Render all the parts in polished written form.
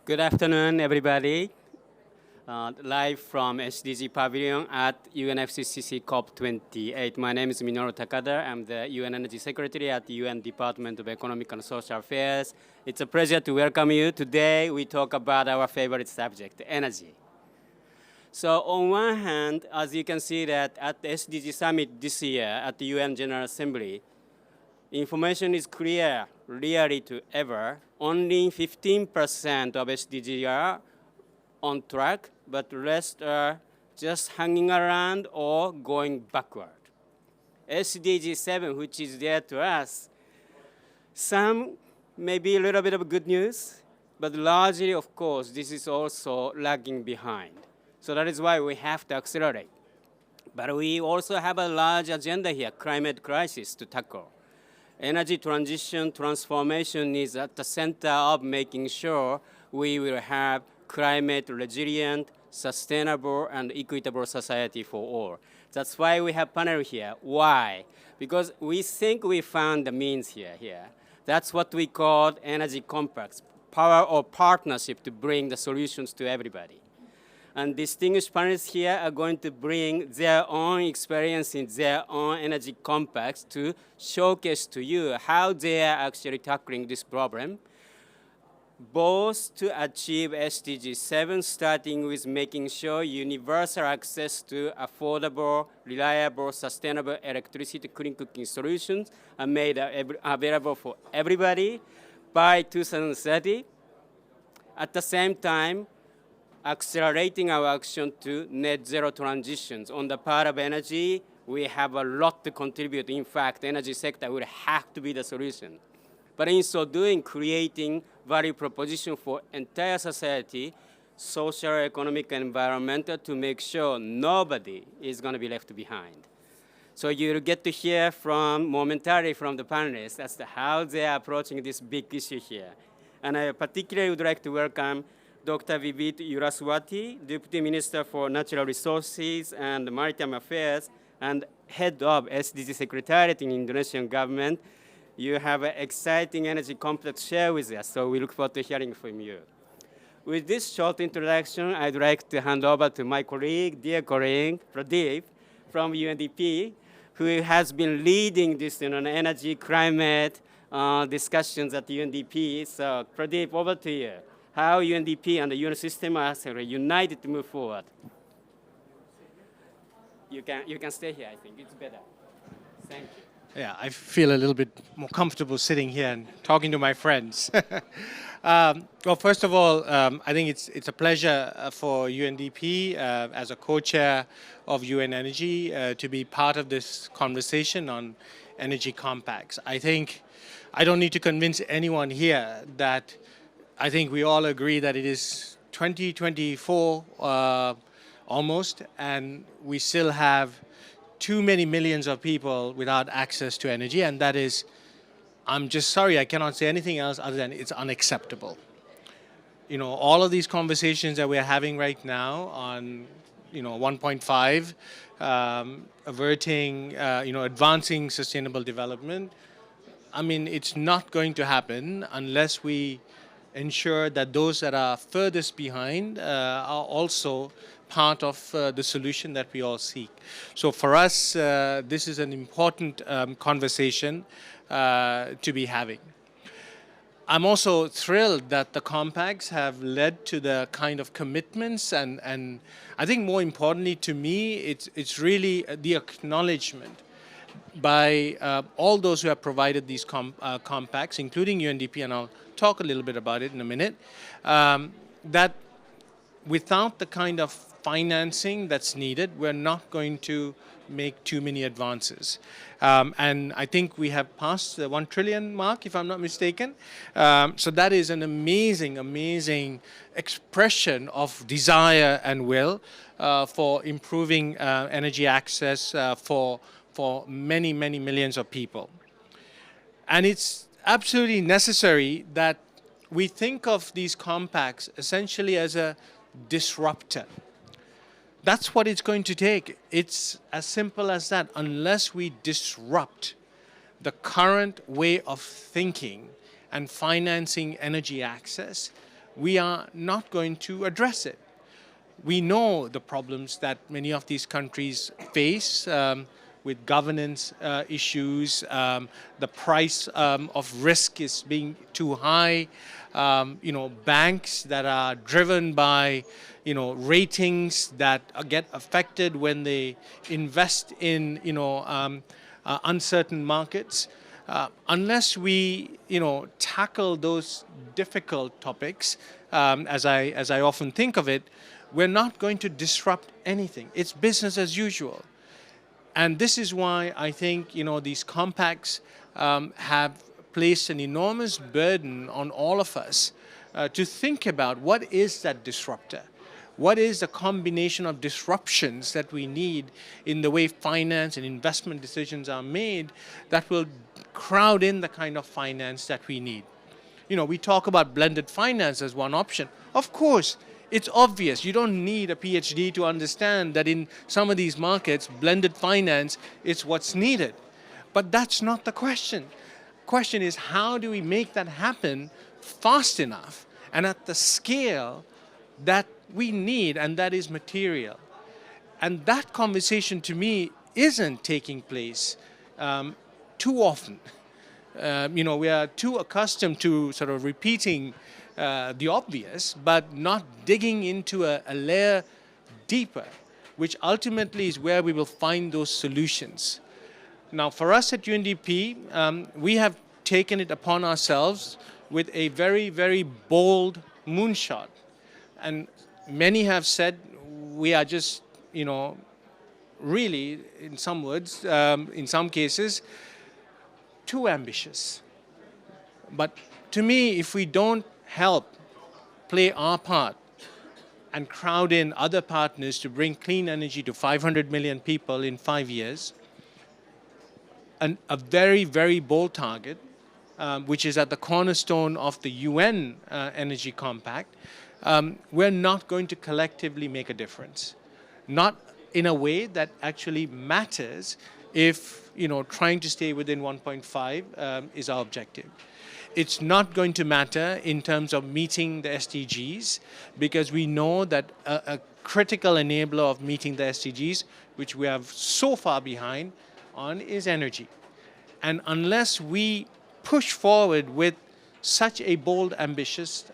Good afternoon, everybody. Live from SDG Pavilion at UNFCCC COP28. My name is Minoru Takada. I'm the UN Energy Secretary at the UN Department of Economic and Social Affairs. It's a pleasure to welcome you. Today, we talk about our favorite subject, energy. So on one hand, as you can see that at the SDG Summit this year at the UN General Assembly, information is clear, really to ever. Only 15% of SDG are on track, but the rest are just hanging around or going backward. SDG 7, which is there to us, some maybe a little bit of good news, but largely, of course, this is also lagging behind. So that is why we have to accelerate. But we also have a large agenda here, climate crisis to tackle. Energy transition transformation is at the center of making sure we will have climate resilient, sustainable, and equitable society for all. That's why we have panel here. Why? Because we think we found the means here. That's what we call energy complex, power or partnership to bring the solutions to everybody. And distinguished panelists here are going to bring their own experience in their own energy complex to showcase to you how they are actually tackling this problem, both to achieve SDG 7, starting with making sure universal access to affordable, reliable, sustainable electricity, clean cooking solutions are made available for everybody by 2030. At the same time, accelerating our action to net zero transitions. On the part of energy, we have a lot to contribute. In fact, the energy sector will have to be the solution. But in so doing, creating value proposition for entire society, social, economic, and environmental, to make sure nobody is going to be left behind. So you'll get to hear momentarily from the panelists as to how they are approaching this big issue here. And I particularly would like to welcome Dr. Vivit Uraswati, Deputy Minister for Natural Resources and Maritime Affairs and Head of SDG Secretariat in Indonesian government. You have an exciting energy complex to share with us, so we look forward to hearing from you. With this short introduction, I'd like to hand over to my colleague, dear colleague, Pradeep from UNDP, who has been leading this energy climate discussions at UNDP. So Pradeep, over to you. How UNDP and the UN system are united to move forward. You can stay here, I think. It's better. Thank you. Yeah, I feel a little bit more comfortable sitting here and talking to my friends. Well, first of all, I think it's a pleasure for UNDP as a co-chair of UN Energy to be part of this conversation on energy compacts. I think I don't need to convince anyone here that I think we all agree that it is 2024 almost, and we still have too many millions of people without access to energy, and that is, I'm just sorry, I cannot say anything else other than it's unacceptable. You know, all of these conversations that we're having right now on, 1.5, averting, advancing sustainable development, I mean, it's not going to happen unless we ensure that those that are furthest behind are also part of the solution that we all seek. So for us, this is an important conversation to be having. I'm also thrilled that the compacts have led to the kind of commitments and I think more importantly to me, it's really the acknowledgement by all those who have provided these compacts, including UNDP, and I'll talk a little bit about it in a minute, that without the kind of financing that's needed, we're not going to make too many advances. And I think we have passed the 1 trillion mark, if I'm not mistaken. So that is an amazing, amazing expression of desire and will for improving energy access for many, many millions of people. And it's absolutely necessary that we think of these compacts essentially as a disruptor. That's what it's going to take. It's as simple as that. Unless we disrupt the current way of thinking and financing energy access, we are not going to address it. We know the problems that many of these countries face with governance issues. The price of risk is being too high. Banks that are driven by ratings that get affected when they invest in uncertain markets. Unless we tackle those difficult topics, as I often think of it, we're not going to disrupt anything. It's business as usual. And this is why I think these compacts have placed an enormous burden on all of us to think about what is that disruptor. What is the combination of disruptions that we need in the way finance and investment decisions are made that will crowd in the kind of finance that we need? We talk about blended finance as one option. Of course, it's obvious. You don't need a PhD to understand that in some of these markets, blended finance is what's needed. But that's not the question. Question is, how do we make that happen fast enough and at the scale that we need, and that is material? And that conversation, to me, isn't taking place too often. We are too accustomed to sort of repeating the obvious, but not digging into a layer deeper, which ultimately is where we will find those solutions. Now, for us at UNDP, we have taken it upon ourselves with a very, very bold moonshot. And many have said we are just, really, in some words, in some cases, too ambitious. But to me, if we don't help play our part and crowd in other partners to bring clean energy to 500 million people in 5 years, and a very, very bold target, which is at the cornerstone of the UN Energy Compact, we're not going to collectively make a difference. Not in a way that actually matters if, trying to stay within 1.5 is our objective. It's not going to matter in terms of meeting the SDGs, because we know that a critical enabler of meeting the SDGs, which we are so far behind on, is energy. And unless we push forward with such a bold, ambitious,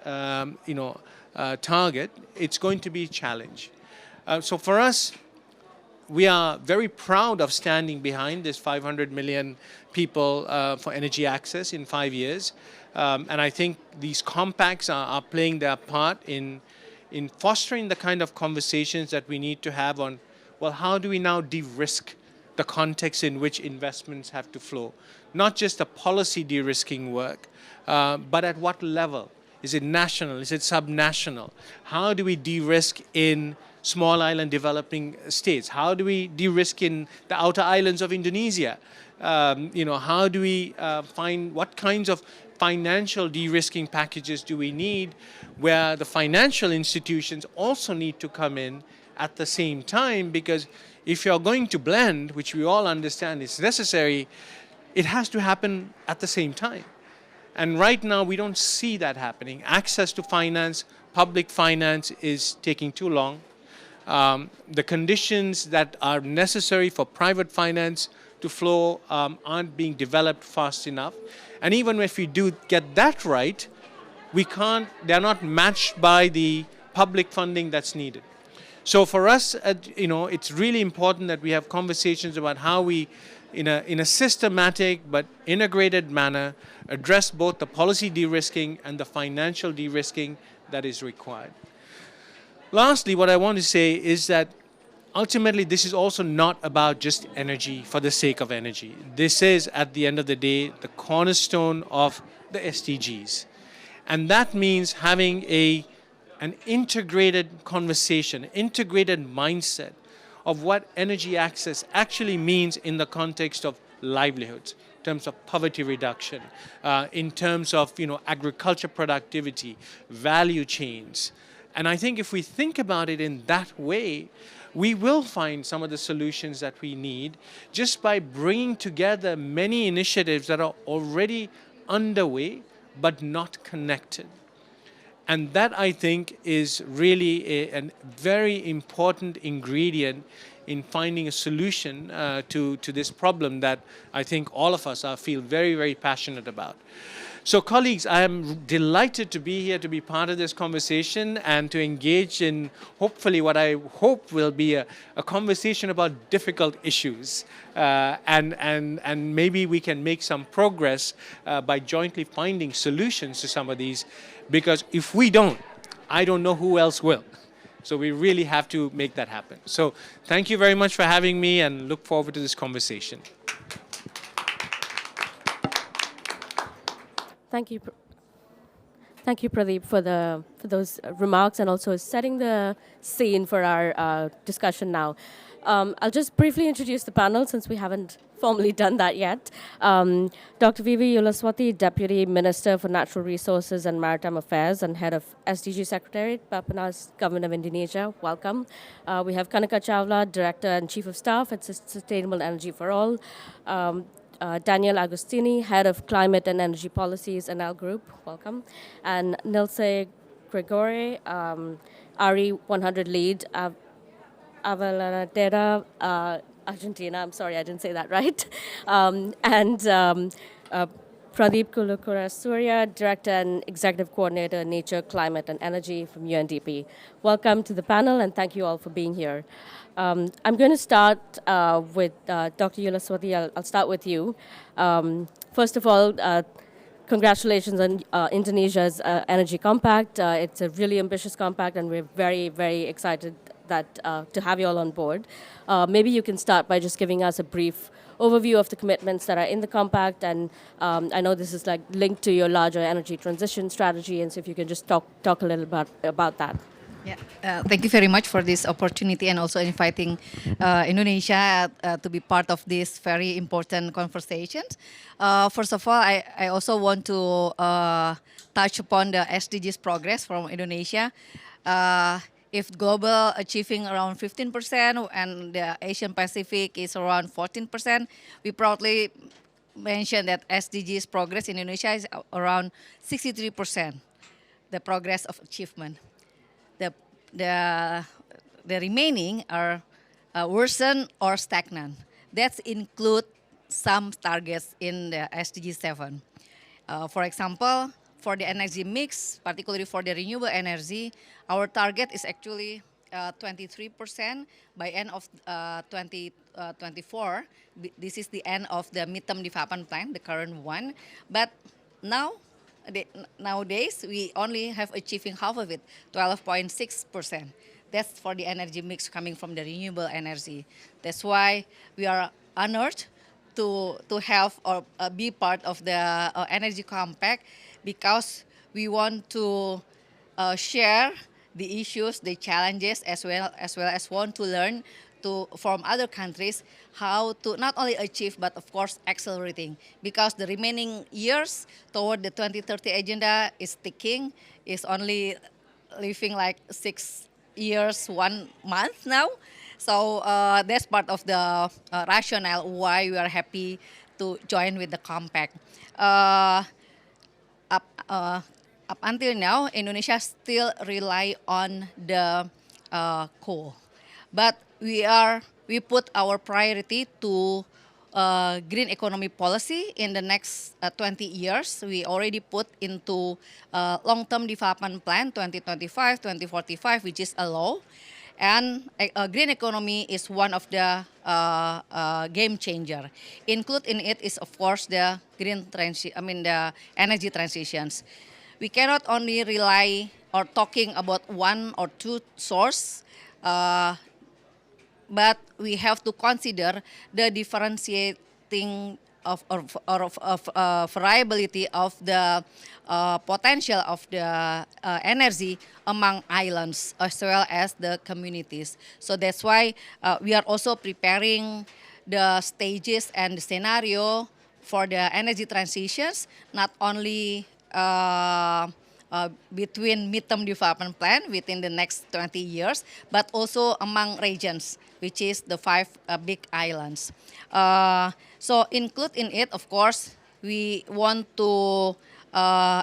target, it's going to be a challenge. So for us, we are very proud of standing behind this 500 million people for energy access in 5 years. And I think these compacts are playing their part in fostering the kind of conversations that we need to have on, well, how do we now de-risk the context in which investments have to flow? Not just the policy de-risking work, but at what level? Is it national? Is it subnational? How do we de-risk in small island developing states? How do we de-risk in the outer islands of Indonesia? How do we find what kinds of financial de-risking packages do we need, where the financial institutions also need to come in at the same time? Because if you're going to blend, which we all understand is necessary, it has to happen at the same time. And right now, we don't see that happening. Access to finance, public finance, is taking too long. The conditions that are necessary for private finance to flow aren't being developed fast enough. And even if we do get that right, they're not matched by the public funding that's needed. So for us, it's really important that we have conversations about how we, in a systematic but integrated manner, address both the policy de-risking and the financial de-risking that is required. Lastly, what I want to say is that ultimately this is also not about just energy for the sake of energy. This is, at the end of the day, the cornerstone of the SDGs. And that means having an integrated conversation, integrated mindset of what energy access actually means in the context of livelihoods, in terms of poverty reduction, in terms of agriculture productivity, value chains. And I think if we think about it in that way, we will find some of the solutions that we need just by bringing together many initiatives that are already underway but not connected. And that, I think, is really a very important ingredient in finding a solution to this problem that I think all of us feel very, very passionate about. So, colleagues, I am delighted to be here to be part of this conversation and to engage in hopefully what I hope will be a conversation about difficult issues. And maybe we can make some progress by jointly finding solutions to some of these, because if we don't, I don't know who else will. So we really have to make that happen. So thank you very much for having me, and look forward to this conversation. Thank you. Thank you, Pradeep, for those remarks and also setting the scene for our discussion now. I'll just briefly introduce the panel since we haven't formally done that yet. Dr. Vivi Yulaswati, Deputy Minister for Natural Resources and Maritime Affairs and Head of SDG Secretariat, Bappenas Government of Indonesia. Welcome. We have Kanaka Chawla, Director and Chief of Staff at Sustainable Energy for All. Daniel Agostini, Head of Climate and Energy Policies, NL Group, welcome. And Nilce Gregore, RE 100 Lead, Avellaneda, Argentina. I'm sorry, I didn't say that right. Pradeep Kulukura Surya, Director and Executive Coordinator, Nature, Climate and Energy from UNDP. Welcome to the panel, and thank you all for being here. I'm going to start with Dr. Yulaswati. I'll start with you. First of all, congratulations on Indonesia's Energy Compact. It's a really ambitious compact, and we're very, very excited to have you all on board. Maybe you can start by just giving us a brief overview of the commitments that are in the compact, and I know this is like linked to your larger energy transition strategy, and so if you can just talk a little about that. Yeah, thank you very much for this opportunity and also inviting Indonesia to be part of this very important conversations. First of all, I also want to touch upon the SDGs progress from Indonesia. If global achieving around 15% and the Asian Pacific is around 14%, we proudly mention that SDGs progress in Indonesia is around 63%, the progress of achievement. The remaining are worsen or stagnant. That include some targets in the SDG 7. For example, for the energy mix, particularly for the renewable energy, our target is actually 23% by end of 2024. This is the end of the midterm development plan, the current one. But nowadays, we only have achieving half of it, 12.6%. That's for the energy mix coming from the renewable energy. That's why we are honored to have or be part of the Energy Compact, because we want to share the issues, the challenges, as well as want to learn from other countries how to not only achieve but of course accelerating, because the remaining years toward the 2030 agenda is ticking, is only living like 6 years, 1 month now. So that's part of the rationale why we are happy to join with the compact. Up until now, Indonesia still rely on the coal, but we put our priority to green economy policy in the next 20 years. We already put into long-term development plan 2025-2045, which is a law. And green economy is one of the game changer. Include in it is of course the the energy transitions. We cannot only rely or talking about one or two source, but we have to consider the differentiating of variability of the potential of the energy among islands as well as the communities. So that's why we are also preparing the stages and the scenario for the energy transitions, not only between midterm development plan within the next 20 years, but also among regions, which is the 5 big islands. So include in it, of course, we want to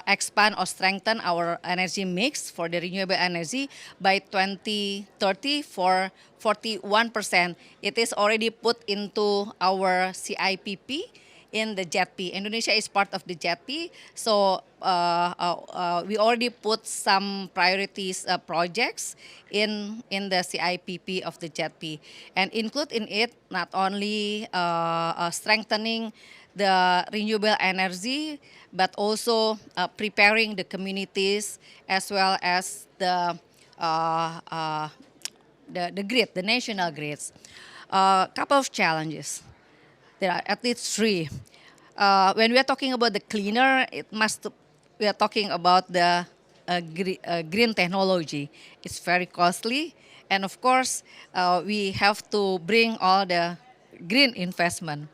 expand or strengthen our energy mix for the renewable energy by 2030 for 41%. It is already put into our CIPP in the JETP. Indonesia is part of the JETP, so we already put some priorities projects in the CIPP of the JETP, and include in it not only strengthening the renewable energy, but also preparing the communities as well as the grid, the national grids. Couple of challenges. There are at least three. When we are talking about the cleaner, we are talking about the green technology. It's very costly, and of course, we have to bring all the green investment.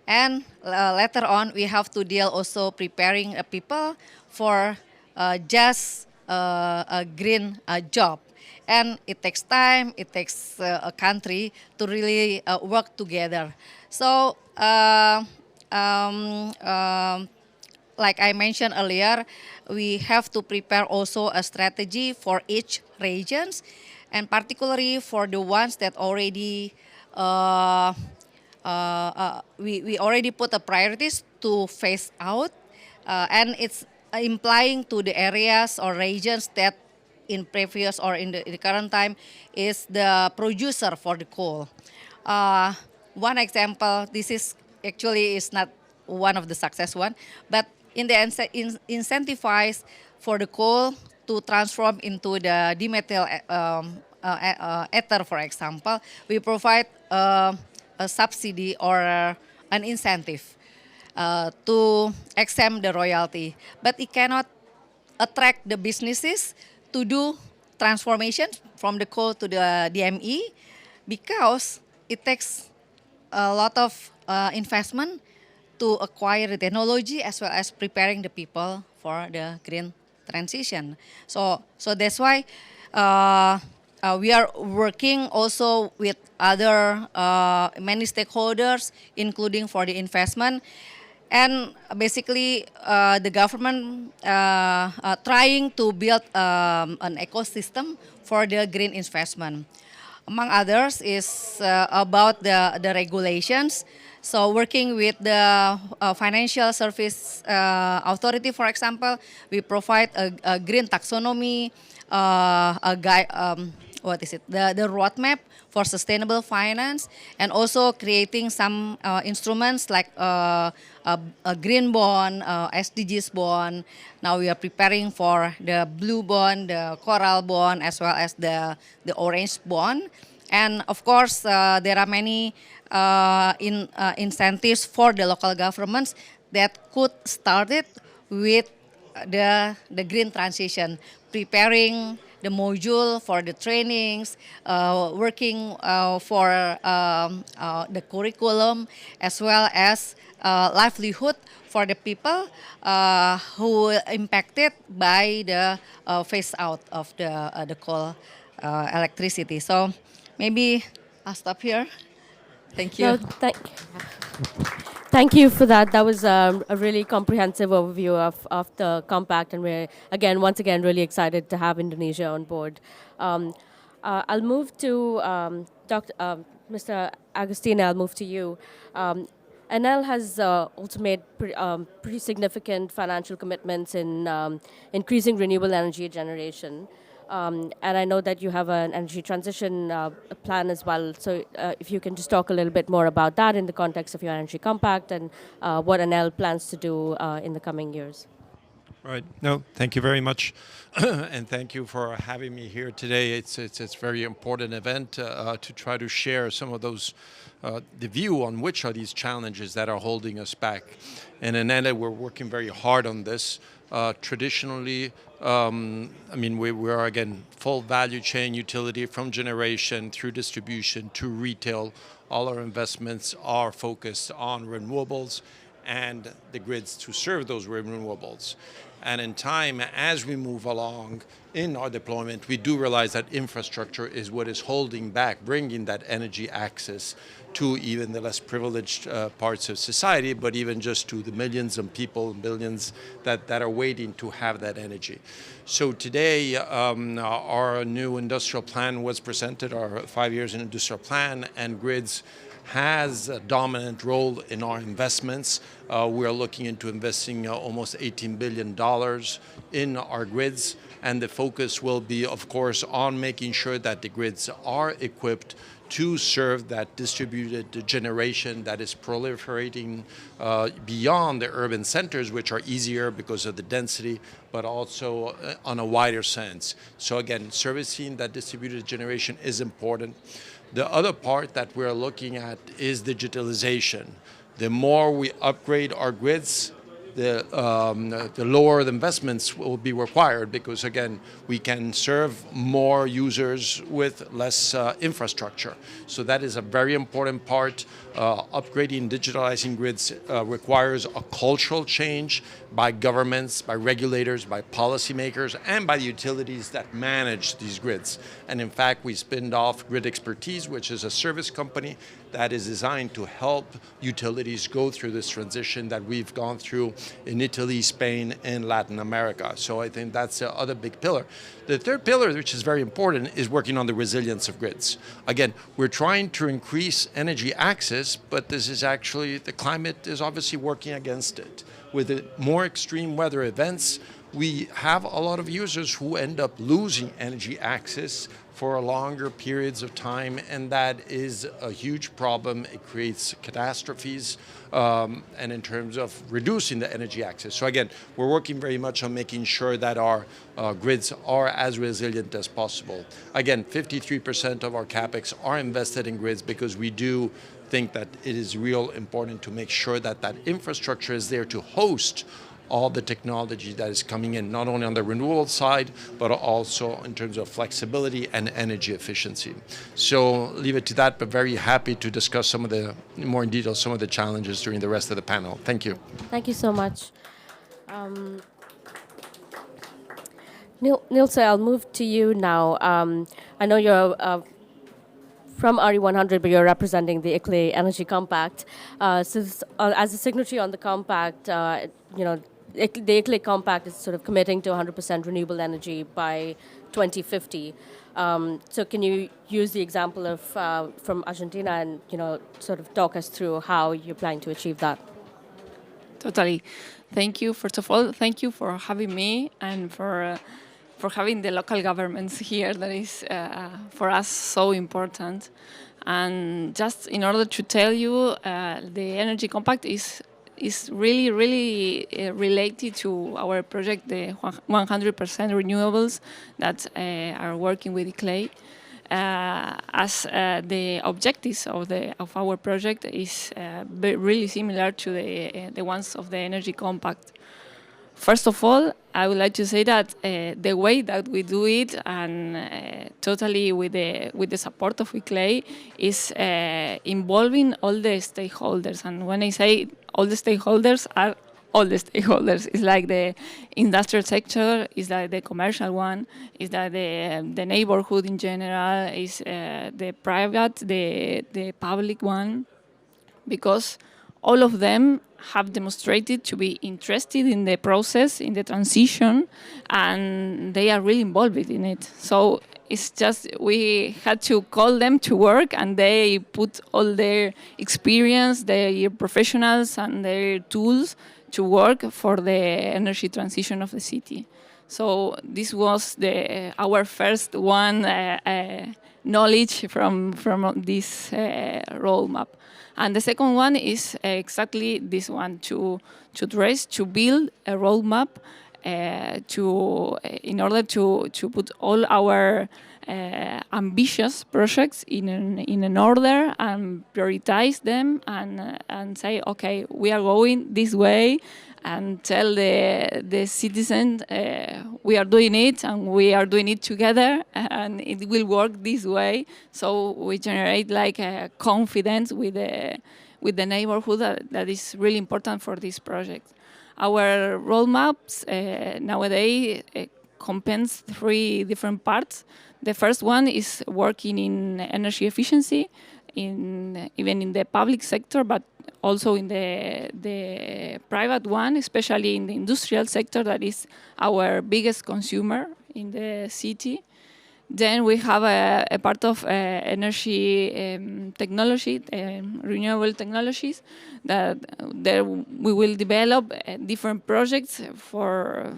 And later on, we have to deal also preparing people for just a green job. And it takes time, it takes a country to really work together. So, like I mentioned earlier, we have to prepare also a strategy for each regions, and particularly for the ones that already we already put the priorities to phase out, and it's implying to the areas or regions that in previous or in the current time is the producer for the coal. One example, this is actually is not one of the success one, but in the incentivize for the coal to transform into the dimethyl ether, for example, we provide a subsidy or an incentive to exempt the royalty, but it cannot attract the businesses to do transformation from the coal to the DME, because it takes a lot of investment to acquire the technology as well as preparing the people for the green transition. So that's why we are working also with other many stakeholders, including for the investment. And basically, the government trying to build an ecosystem for the green investment. Among others is about the regulations. So working with the Financial Service Authority, for example, we provide a green taxonomy, a guide, the roadmap for sustainable finance, and also creating some instruments like a green bond, SDGs bond. Now we are preparing for the blue bond, the coral bond, as well as the orange bond. And of course, there are many incentives for the local governments that could start it with the green transition, preparing the module for the trainings, working for the curriculum, as well as livelihood for the people who impacted by the phase out of the coal electricity. So maybe I'll stop here. Thank you. No, thank you for that. That was a really comprehensive overview of the compact, and we're once again really excited to have Indonesia on board. I'll move to Mr. Agustina. I'll move to you. NL has also made pretty significant financial commitments in increasing renewable energy generation. And I know that you have an energy transition plan as well. So if you can just talk a little bit more about that in the context of your energy compact and what NL plans to do in the coming years. Right. No, thank you very much. And thank you for having me here today. It's a very important event to try to share some of those, the view on which are these challenges that are holding us back. And in NL, we're working very hard on this. Traditionally, I mean, we are, again, full value chain utility from generation through distribution to retail. All our investments are focused on renewables and the grids to serve those renewables. And in time, as we move along in our deployment, we do realize that infrastructure is what is holding back, bringing that energy access to even the less privileged parts of society, but even just to the millions of people, billions that are waiting to have that energy. So today, our new industrial plan was presented, our 5 years in industrial plan, and grids has a dominant role in our investments. We are looking into investing almost $18 billion in our grids, and the focus will be, of course, on making sure that the grids are equipped to serve that distributed generation that is proliferating beyond the urban centers, which are easier because of the density, but also on a wider sense. So again, servicing that distributed generation is important. The other part that we're looking at is digitalization. The more we upgrade our grids, the lower the investments will be required, because again, we can serve more users with less infrastructure. So that is a very important part. Upgrading, digitalizing grids requires a cultural change by governments, by regulators, by policymakers, and by the utilities that manage these grids. And in fact, we spinned off Grid Expertise, which is a service company that is designed to help utilities go through this transition that we've gone through in Italy, Spain, and Latin America. So I think that's the other big pillar. The third pillar, which is very important, is working on the resilience of grids. Again, we're trying to increase energy access, but this is actually, the climate is obviously working against it. With the more extreme weather events, we have a lot of users who end up losing energy access for longer periods of time, and that is a huge problem. It creates catastrophes, and in terms of reducing the energy access. So again, we're working very much on making sure that our grids are as resilient as possible. Again, 53% of our CapEx are invested in grids because we do think that it is real important to make sure that that infrastructure is there to host all the technology that is coming in, not only on the renewable side, but also in terms of flexibility and energy efficiency. So leave it to that, but very happy to discuss some of the, more in detail, some of the challenges during the rest of the panel. Thank you. Thank you so much. Nilce, I'll move to you now. I know you're from RE100, but you're representing the ICLEI Energy Compact. As a signatory on the compact, the ICLEI Compact is sort of committing to 100% renewable energy by 2050. So can you use the example of from Argentina and sort of talk us through how you're planning to achieve that? Totally. Thank you. First of all, thank you for having me and for having the local governments here. That is, for us, so important. And just in order to tell you, the Energy Compact is really, really related to our project, the 100% renewables that are working with ICLEI. As the objectives of our project is really similar to the ones of the Energy Compact. First of all, I would like to say that the way that we do it, and totally with the support of ICLEI, is involving all the stakeholders. And when I say all the stakeholders, are all the stakeholders. It's like the industrial sector, it's like the commercial one, it's like the neighborhood in general, is the private, the public one, because all of them have demonstrated to be interested in the process, in the transition, and they are really involved in it. So it's just, we had to call them to work, and they put all their experience, their professionals, and their tools to work for the energy transition of the city. So this was our first one knowledge from this roadmap. And the second one is exactly this one, to build a roadmap in order to put all our ambitious projects in an order and prioritize them and say, okay, we are going this way, and tell the citizens we are doing it and we are doing it together and it will work this way. So we generate like a confidence with the neighborhood that is really important for this project. Our roadmaps nowadays comprises 3 different parts. The first one is working in energy efficiency, even in the public sector, but also in the private one, especially in the industrial sector, that is our biggest consumer in the city. Then we have a part of energy technology, renewable technologies, that there we will develop different projects for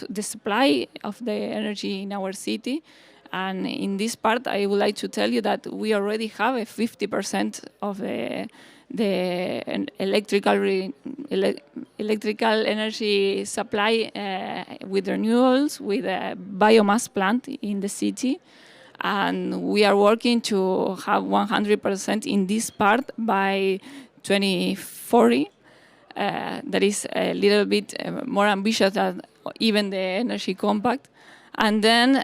the supply of the energy in our city. And in this part, I would like to tell you that we already have a 50% of the electrical energy supply with renewables, with a biomass plant in the city. And we are working to have 100% in this part by 2040. That is a little bit more ambitious than even the Energy Compact. And then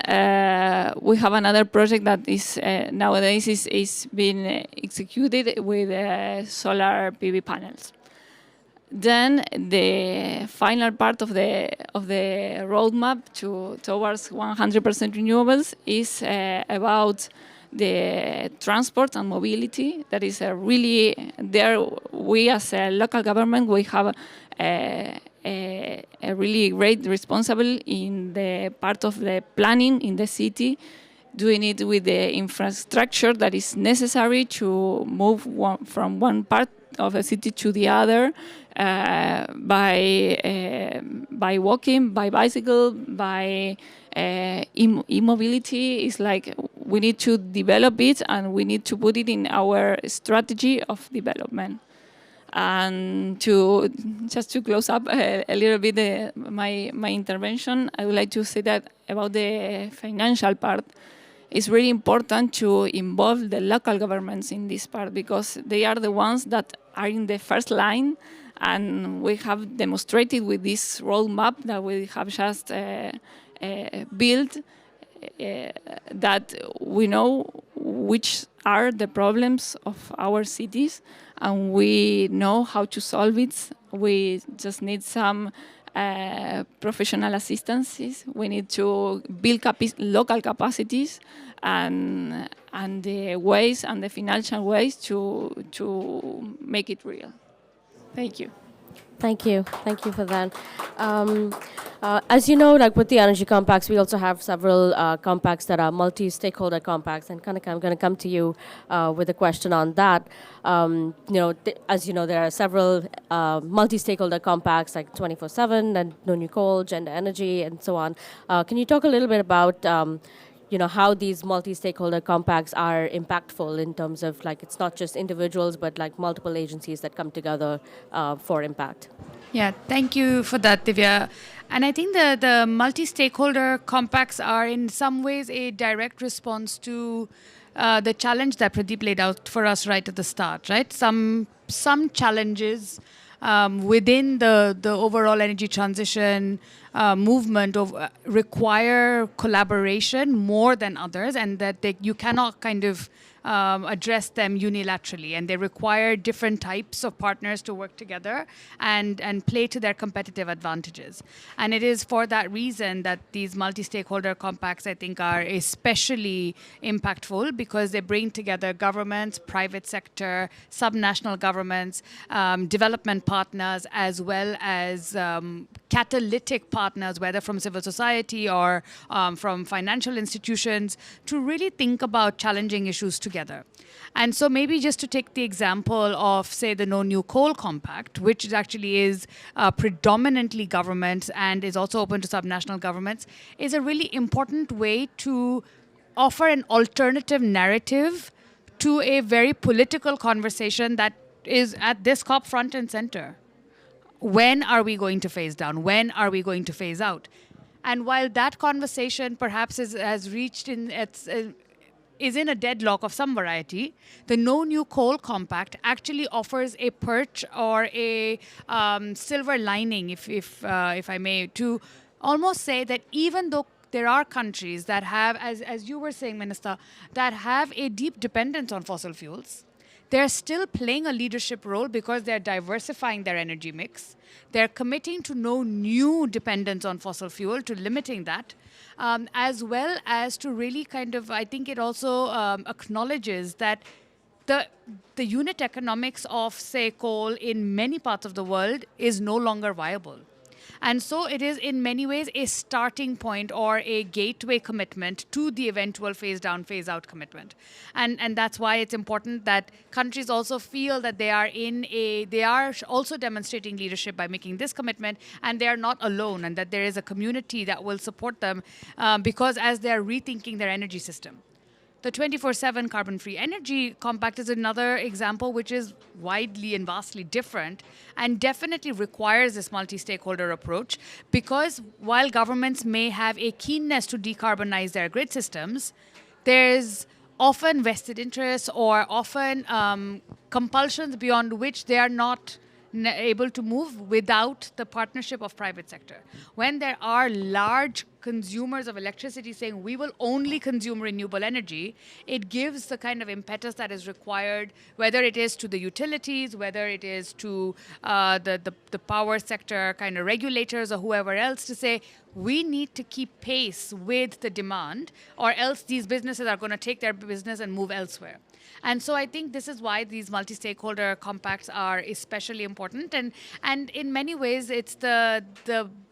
we have another project that is nowadays is being executed with solar PV panels. Then the final part of the roadmap towards 100% renewables is about the transport and mobility. That is really there. We as a local government, we have a really great responsible in the part of the planning in the city, doing it with the infrastructure that is necessary to move from one part of the city to the other by walking, by bicycle, by e-mobility. It's like we need to develop it and we need to put it in our strategy of development. And just to close up a little bit my intervention, I would like to say that about the financial part, it's really important to involve the local governments in this part, because they are the ones that are in the first line, and we have demonstrated with this roadmap that we have just built that we know which are the problems of our cities, and we know how to solve it. We just need some professional assistances. We need to build local capacities and the ways and the financial ways to make it real. Thank you. Thank you for that. As you know, like with the energy compacts, we also have several compacts that are multi-stakeholder compacts, and I'm going to come to you with a question on that. As you know, there are several multi-stakeholder compacts like 24/7 and No New Coal, Gender Energy, and so on. Can you talk a little bit about how these multi-stakeholder compacts are impactful in terms of like it's not just individuals but like multiple agencies that come together for impact? Yeah, thank you for that, Divya. And I think the multi-stakeholder compacts are in some ways a direct response to the challenge that Pradeep laid out for us right at the start, right? Some challenges within the overall energy transition movement require collaboration more than others, and that you cannot kind of address them unilaterally, and they require different types of partners to work together and play to their competitive advantages. And it is for that reason that these multi-stakeholder compacts, I think, are especially impactful, because they bring together governments, private sector, subnational governments, development partners, as well as catalytic partners, whether from civil society or from financial institutions, to really think about challenging issues together. And so maybe just to take the example of, say, the No New Coal Compact, which actually is predominantly governments and is also open to subnational governments, is a really important way to offer an alternative narrative to a very political conversation that is at this COP front and center. When are we going to phase down? When are we going to phase out? And while that conversation perhaps has reached is in a deadlock of some variety, the No New Coal Compact actually offers a perch or a silver lining, if I may, to almost say that even though there are countries that have, as you were saying, Minister, that have a deep dependence on fossil fuels, they're still playing a leadership role because they're diversifying their energy mix. They're committing to no new dependence on fossil fuel, to limiting that, as well as to really kind of, I think it also acknowledges that the unit economics of, say, coal in many parts of the world is no longer viable. And so it is in many ways a starting point or a gateway commitment to the eventual phase down, phase out commitment. And that's why it's important that countries also feel that they are also demonstrating leadership by making this commitment, and they are not alone, and that there is a community that will support them because as they're rethinking their energy system. The 24/7 carbon-free energy compact is another example which is widely and vastly different and definitely requires this multi-stakeholder approach, because while governments may have a keenness to decarbonize their grid systems, there's often vested interests or often compulsions beyond which they are not able to move without the partnership of private sector. When there are large consumers of electricity saying we will only consume renewable energy, it gives the kind of impetus that is required, whether it is to the utilities, whether it is to the power sector kind of regulators or whoever else, to say we need to keep pace with the demand, or else these businesses are going to take their business and move elsewhere. And so I think this is why these multi-stakeholder compacts are especially important. And in many ways, it's the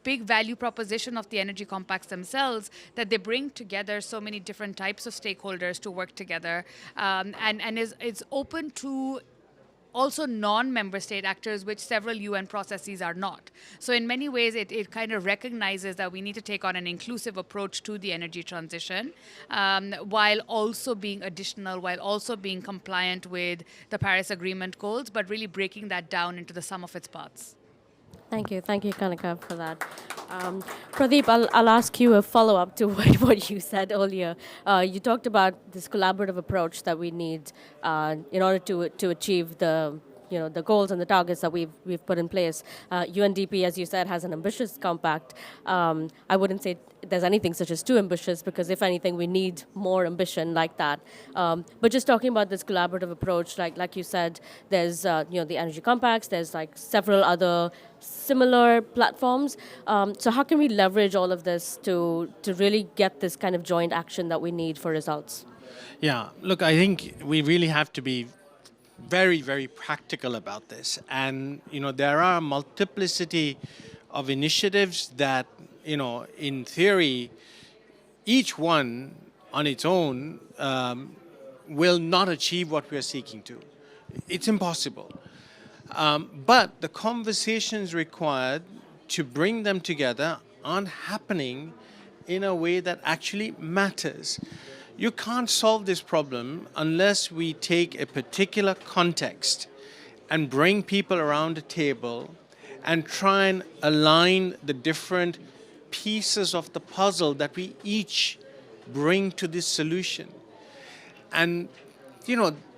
big value proposition of the energy compacts themselves, that they bring together so many different types of stakeholders to work together, and is open to also non-member state actors, which several UN processes are not. So in many ways, it kind of recognizes that we need to take on an inclusive approach to the energy transition, while also being additional, while also being compliant with the Paris Agreement goals, but really breaking that down into the sum of its parts. Thank you, Kanika, for that. Pradeep, I'll ask you a follow-up to what you said earlier. You talked about this collaborative approach that we need in order to achieve the goals and the targets that we've put in place. UNDP, as you said, has an ambitious compact. I wouldn't say there's anything such as too ambitious, because if anything, we need more ambition like that. But just talking about this collaborative approach, like you said, there's the energy compacts. There's like several other similar platforms. So how can we leverage all of this to really get this kind of joint action that we need for results? Yeah, look, I think we really have to be very, very practical about this. And, there are a multiplicity of initiatives that, in theory, each one on its own will not achieve what we are seeking to. It's impossible. But the conversations required to bring them together aren't happening in a way that actually matters. You can't solve this problem unless we take a particular context and bring people around a table and try and align the different pieces of the puzzle that we each bring to this solution. And,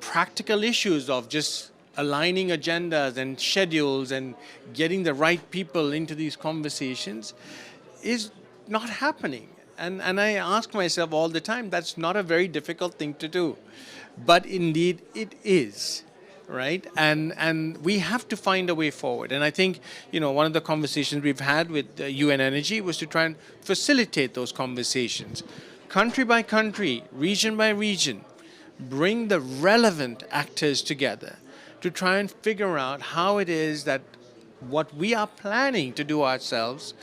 practical issues of just aligning agendas and schedules and getting the right people into these conversations is not happening. And I ask myself all the time, that's not a very difficult thing to do. But indeed, it is, right? And we have to find a way forward. And I think, one of the conversations we've had with UN Energy was to try and facilitate those conversations. Country by country, region by region, bring the relevant actors together to try and figure out how it is that what we are planning to do ourselves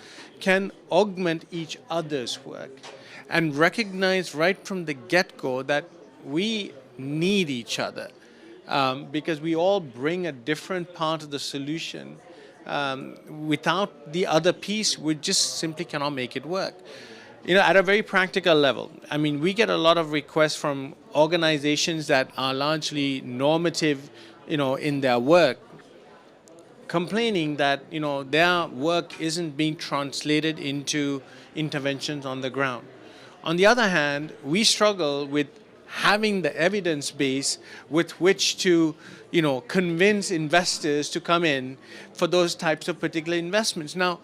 can augment each other's work, and recognize right from the get-go that we need each other, because we all bring a different part of the solution. Without the other piece, we just simply cannot make it work. At a very practical level, we get a lot of requests from organizations that are largely normative, in their work, complaining that their work isn't being translated into interventions on the ground. On the other hand, we struggle with having the evidence base with which to convince investors to come in for those types of particular investments. Now,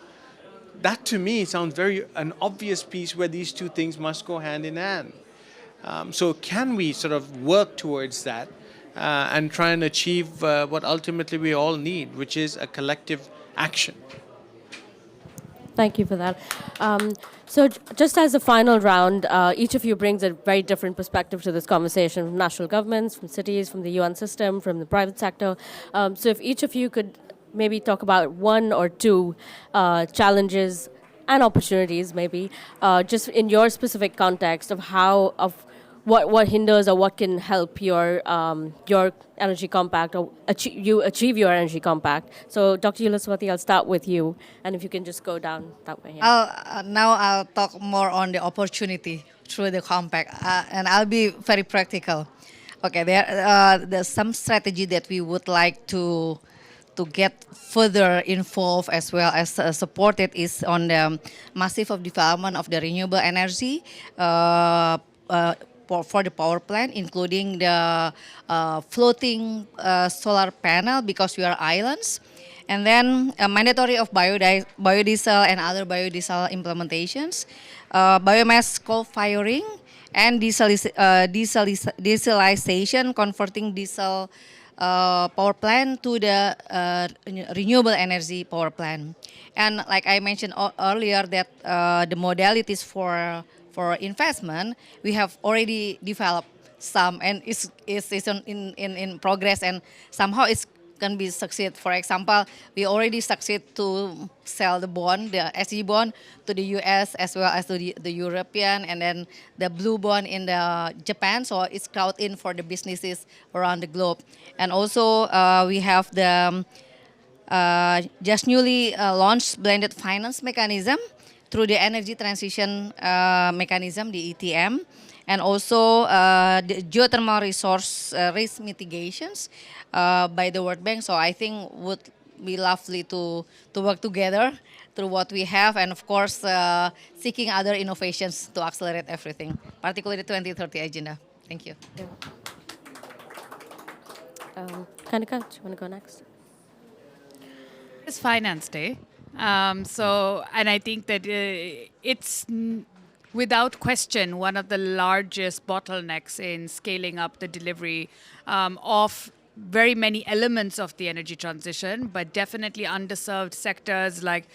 that to me sounds an obvious piece where these two things must go hand in hand. So can we sort of work towards that and try and achieve what ultimately we all need, which is a collective action. Thank you for that. So just as a final round, each of you brings a very different perspective to this conversation, from national governments, from cities, from the UN system, from the private sector. So if each of you could maybe talk about one or two challenges and opportunities, maybe, just in your specific context of how, of what hinders or what can help your energy compact, or you achieve your energy compact. So, Dr. Yulaswati, I'll start with you, and if you can just go down that way. Yeah. Now I'll talk more on the opportunity through the compact, and I'll be very practical. Okay, there's some strategy that we would like to get further involved as well as supported is on the massive of development of the renewable energy. For the power plant, including the floating solar panel, because we are islands, and then mandatory of biodiesel and other biodiesel implementations, biomass coal-firing, and dieselization, converting diesel power plant to the renewable energy power plant. And like I mentioned earlier, that the modalities for investment, we have already developed some, and it's in progress, and somehow it's can be succeed. For example, we already succeed to sell the bond, the SDG bond, to the US as well as to the European, and then the blue bond in the Japan. So it's crowd in for the businesses around the globe. And also we have the just newly launched blended finance mechanism through the energy transition mechanism, the ETM, and also the geothermal resource risk mitigations by the World Bank. So I think would be lovely to work together through what we have, and of course seeking other innovations to accelerate everything, particularly the 2030 agenda. Thank you. Yeah. Kanika, do you want to go next? It's Finance Day. And I think that it's without question one of the largest bottlenecks in scaling up the delivery of very many elements of the energy transition, but definitely underserved sectors like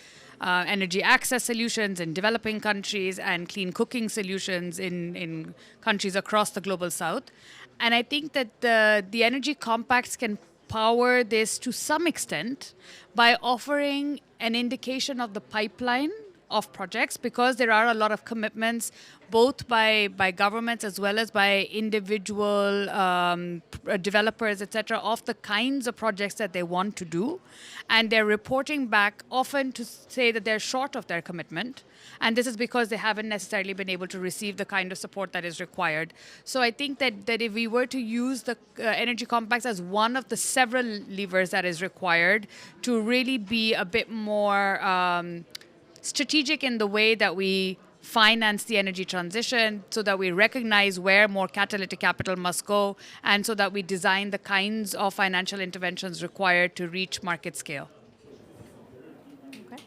energy access solutions in developing countries and clean cooking solutions in countries across the global south. And I think that the energy compacts can power this to some extent by offering an indication of the pipeline of projects, because there are a lot of commitments both by governments as well as by individual developers, etc., of the kinds of projects that they want to do. And they're reporting back often to say that they're short of their commitment. And this is because they haven't necessarily been able to receive the kind of support that is required. So I think that if we were to use the energy compacts as one of the several levers that is required to really be a bit more strategic in the way that we finance the energy transition, so that we recognize where more catalytic capital must go, and so that we design the kinds of financial interventions required to reach market scale. Okay.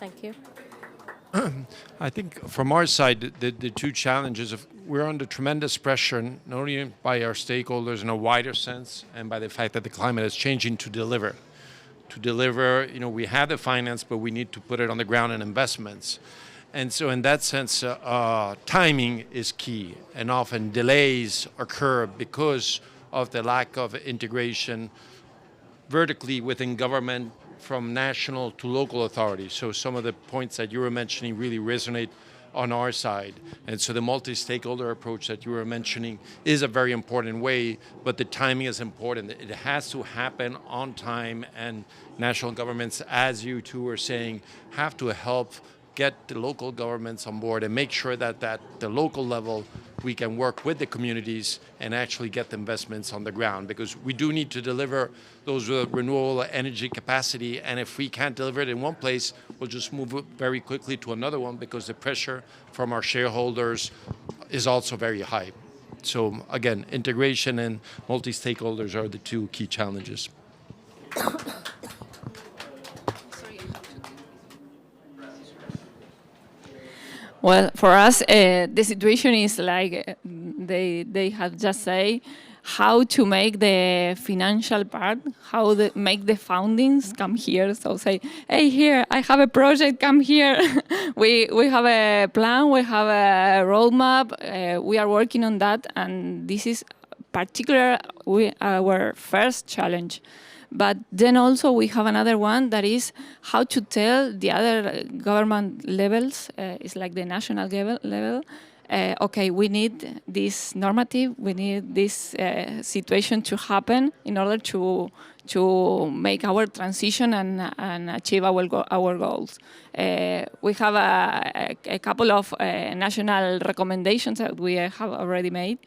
Thank you. I think from our side, the two challenges of we're under tremendous pressure, not only by our stakeholders in a wider sense, and by the fact that the climate is changing to deliver. To deliver, we have the finance, but we need to put it on the ground in investments. And so in that sense, timing is key, and often delays occur because of the lack of integration vertically within government, from national to local authorities. So some of the points that you were mentioning really resonate on our side. And so the multi-stakeholder approach that you were mentioning is a very important way, but the timing is important. It has to happen on time, and national governments, as you two were saying, have to help get the local governments on board and make sure that at the local level we can work with the communities and actually get the investments on the ground, because we do need to deliver those renewable energy capacity, and if we can't deliver it in one place, we'll just move it very quickly to another one, because the pressure from our shareholders is also very high. So again, integration and multi-stakeholders are the two key challenges. Well, for us, the situation is like they have just said. how to make the financial part, how make the foundings come here. So say, hey, here, I have a project, come here. we have a plan, we have a roadmap, we are working on that, and this is particular our first challenge. But then also we have another one that is how to tell the other government levels, it's like the national level, okay, we need this normative, we need this situation to happen in order to make our transition and achieve our goals. We have a couple of national recommendations that we have already made.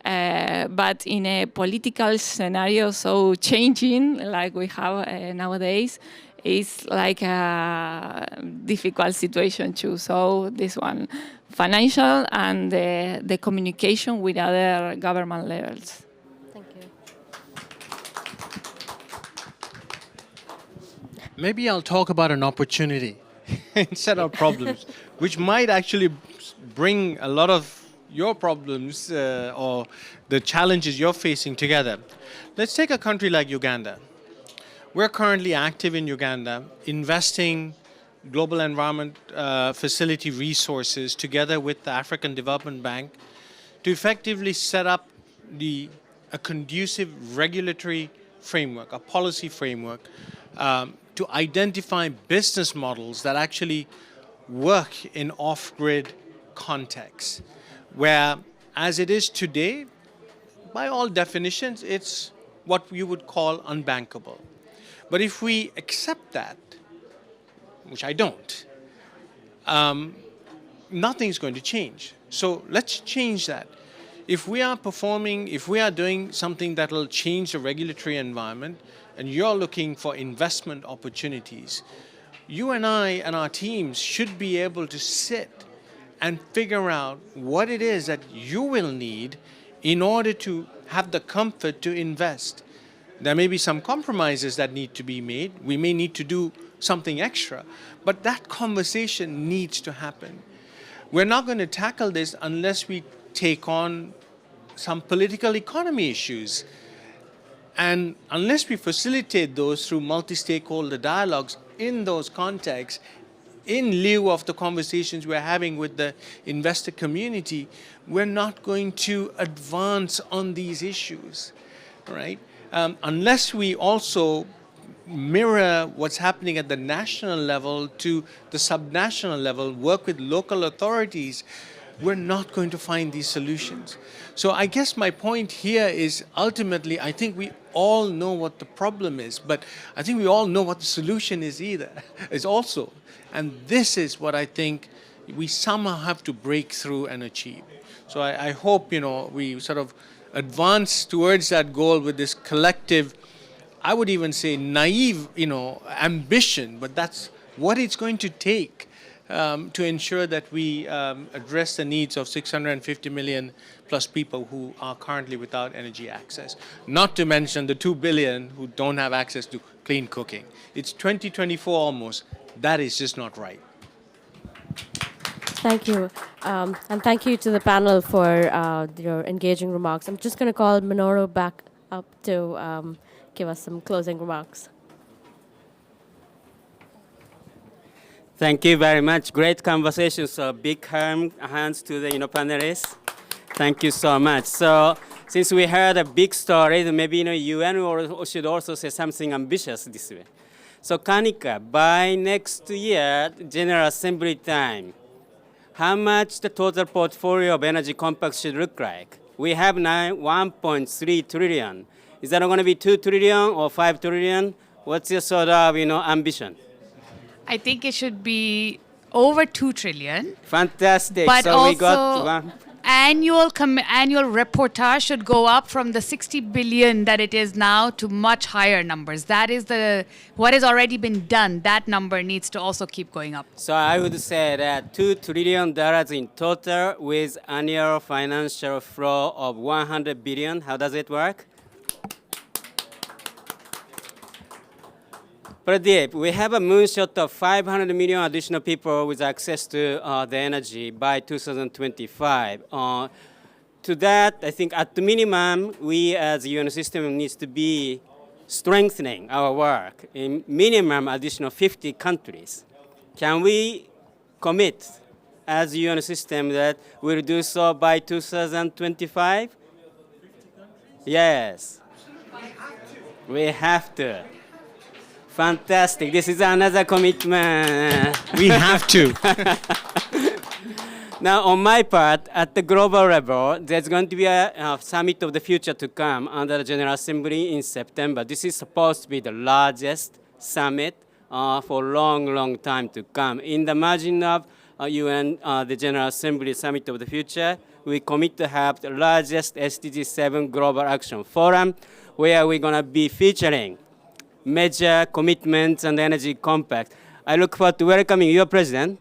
But in a political scenario so changing like we have nowadays, it's like a difficult situation too. So this one, financial and the communication with other government levels. Thank you. Maybe I'll talk about an opportunity instead of problems, which might actually bring a lot of your problems or the challenges you're facing together. Let's take a country like Uganda. We're currently active in Uganda, investing global environment facility resources together with the African Development Bank to effectively set up a conducive regulatory framework, a policy framework, to identify business models that actually work in off-grid contexts, where, as it is today, by all definitions, it's what you would call unbankable. But if we accept that, which I don't, nothing's going to change. So let's change that. If we are performing, if we are doing something that will change the regulatory environment, and you're looking for investment opportunities, you and I and our teams should be able to sit and figure out what it is that you will need in order to have the comfort to invest. There may be some compromises that need to be made. We may need to do something extra, but that conversation needs to happen. We're not going to tackle this unless we take on some political economy issues. And unless we facilitate those through multi-stakeholder dialogues in those contexts, in lieu of the conversations we're having with the investor community, we're not going to advance on these issues, right? Unless we also mirror what's happening at the national level to the subnational level, work with local authorities, we're not going to find these solutions. So I guess my point here is ultimately, I think we all know what the problem is, but I think we all know what the solution is also. And this is what I think we somehow have to break through and achieve. So I hope, we sort of advance towards that goal with this collective, I would even say naive, ambition, but that's what it's going to take to ensure that we address the needs of 650 million plus people who are currently without energy access. Not to mention the 2 billion who don't have access to clean cooking. It's 2024 almost. That is just not right. Thank you. And thank you to the panel for your engaging remarks. I'm just going to call Minoru back up to give us some closing remarks. Thank you very much. Great conversation. So big hands to the panelists. Thank you so much. So since we heard a big story, maybe UN should also say something ambitious this way. So Kanika, by next year, General Assembly time, how much the total portfolio of energy compacts should look like? We have now 1.3 trillion. Is that going to be 2 trillion or 5 trillion? What's your sort of ambition? I think it should be over 2 trillion. Fantastic. But so also we got one. Annual reportage should go up from the 60 billion that it is now to much higher numbers. That is what has already been done. That number needs to also keep going up. So I would say that $2 trillion in total with annual financial flow of 100 billion. How does it work? Pradeep, we have a moonshot of 500 million additional people with access to the energy by 2025. to that, I think at the minimum, we as a UN system needs to be strengthening our work in minimum additional 50 countries. Can we commit as a UN system that we'll do so by 2025? Yes. We have to. Fantastic. This is another commitment. We have to. Now, on my part, at the global level, there's going to be a summit of the future to come under the General Assembly in September. This is supposed to be the largest summit for a long, long time to come. In the margin of UN, the General Assembly Summit of the Future, we commit to have the largest SDG 7 Global Action Forum, where we're going to be featuring major commitments and energy compact. I look forward to welcoming your president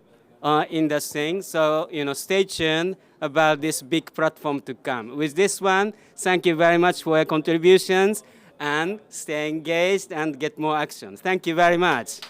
in this thing. So, stay tuned about this big platform to come. With this one, thank you very much for your contributions and stay engaged and get more action. Thank you very much.